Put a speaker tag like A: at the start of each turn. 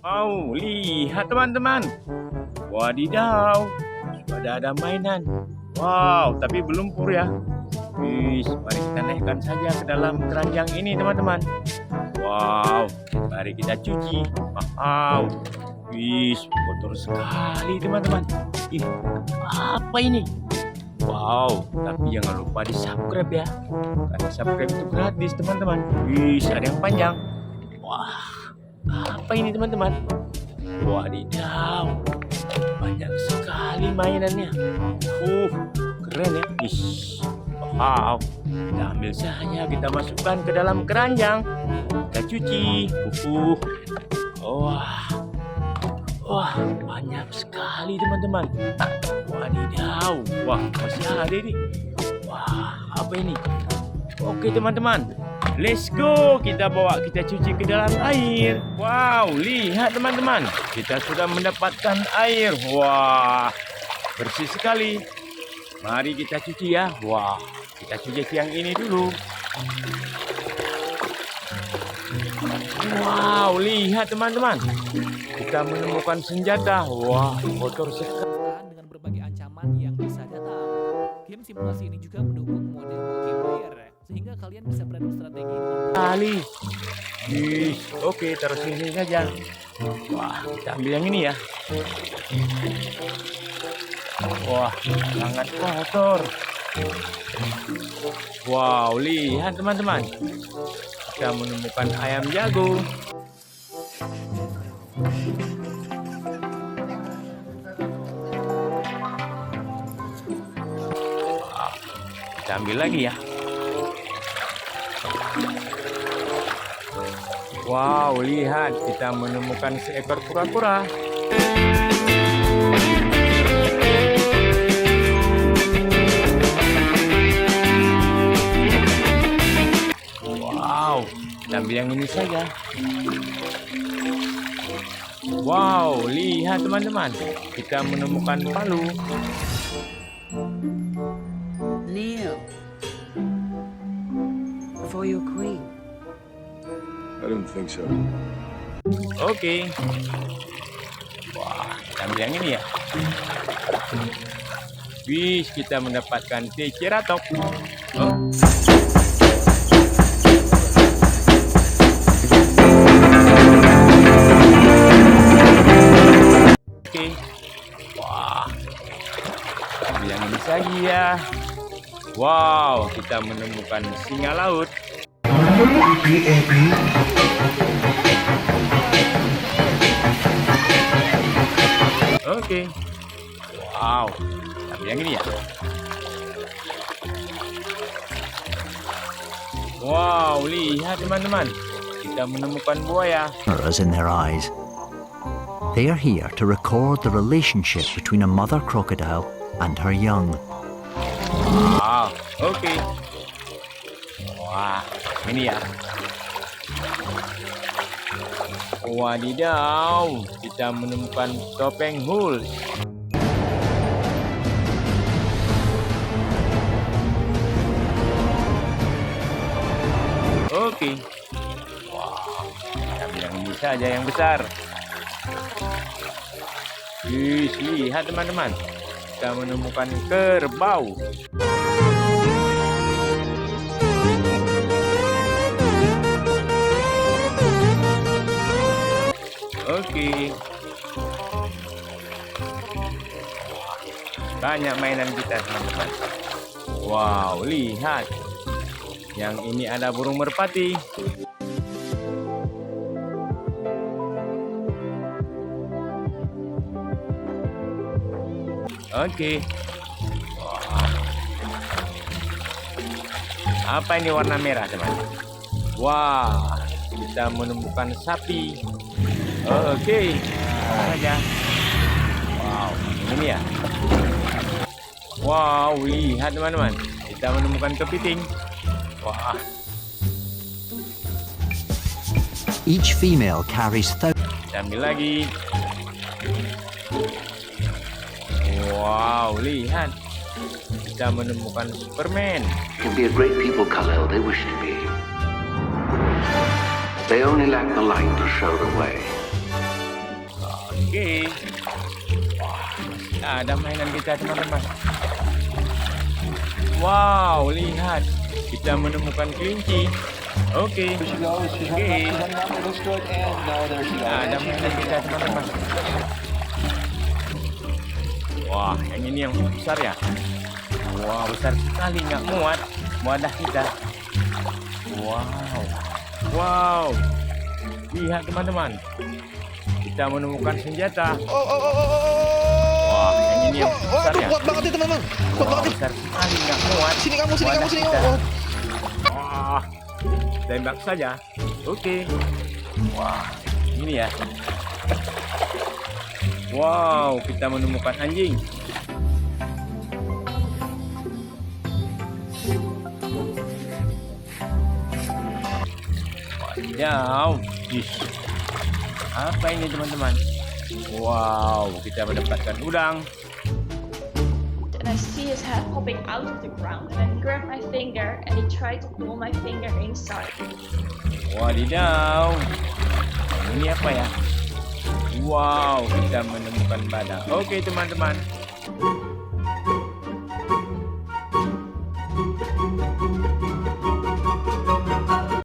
A: Wow, lihat teman-teman. Wadidaw, sudah ada mainan. Wow, tapi belum pur ya. Wih, mari kita naikkan saja ke dalam keranjang ini teman-teman. Wow, mari kita cuci. Wow, wih, kotor sekali teman-teman. Ih, apa ini? Wow, tapi jangan lupa di subscribe ya. Karena subscribe itu gratis teman-teman. Wih, ada yang panjang. Wah, apa ini teman-teman? Wadidaw, banyak sekali mainannya. Keren ya. Wow, kita ambil saja, kita masukkan ke dalam keranjang. Kita cuci. Wah, banyak sekali teman-teman. Wadidaw, wah masih ada ini. Wah, apa ini? Oke teman-teman, let's go. Kita bawa, kita cuci ke dalam air. Wow, lihat teman-teman, kita sudah mendapatkan air. Wah, bersih sekali. Mari kita cuci ya. Wah, kita cuci yang ini dulu. Wow, lihat teman-teman, kita menemukan senjata. Wah, kotor sekali.
B: Dengan berbagai ancaman yang bisa datang. Game simulasi ini juga mendukung mode multiplayer, sehingga kalian bisa beradu strategi dengan
A: kali. Oke, taruh sini saja. Wah, kita ambil yang ini ya. Wah, sangat kotor. Wow, lihat teman-teman, kita menemukan ayam jago. Wah, kita ambil lagi ya. Wow, lihat, kita menemukan seekor kura-kura. Wow, kita ambil yang ini saja. Wow, lihat teman-teman, kita menemukan palu.
C: Kneel for your queen.
D: I don't think so.
A: Oke. Wah, kita ambil yang ini ya. Wih, kita mendapatkan Triceratops. Oke. Wah, kita ambil yang ini saja. Wow, kita menemukan singa laut. Oke. Wow, tapi yang ini ya. Wow, lihat teman-teman, kita menemukan buaya.
E: Cameras in their eyes. They are here to record the relationship between a mother crocodile and her young.
A: Wow, oke. Wah, ini ya. Wadidaw, kita menemukan topeng Hulk. Oke. Wow, kita bilang ini saja yang besar. Lihat teman-teman, kita menemukan kerbau. Oke. Banyak mainan kita teman-teman. Wow, lihat. Yang ini ada burung merpati. Oke. Wah. Apa ini warna merah teman? Wah, kita menemukan sapi. Oke, aja. Wow, ini ya. Wow, lihat teman-teman, kita menemukan kepiting. Wah.
E: Each female carries
A: Kita ambil lagi. Wow, lihat, kita menemukan Superman.
F: Can be a great people, Kal-El, they wish to be. They only lack the light to show the way.
A: Oke. Wah, ada mainan kita teman-teman. Wow, lihat. Kita menemukan kelinci. Oke. Oke. Ada mainan kita teman-teman. Wah, yang ini yang besar ya. Wah, besar sekali, nggak muat wadah kita. Wow. Wow. Lihat teman-teman. Kita menemukan senjata. Wah, yang ini yang besar ya.
G: Kuat banget nih teman-teman. Kuat
A: Wah,
G: banget nih.
A: besar sekali, nggak muat.
G: Sini kamu.
A: wadah
G: Sini.
A: kita.
G: Oh.
A: Wah, tembak saja. Oke. Wah, ini ya. Wow, kita menemukan anjing. Wadidaw. Ih, apa ini teman-teman? Wow, kita mendapatkan udang.
H: And I see his head popping out of the ground, and then he grabbed my finger and he tried to pull my finger inside.
A: Wadidaw. Ini apa ya? Wow, kita menemukan badak. Oke teman-teman.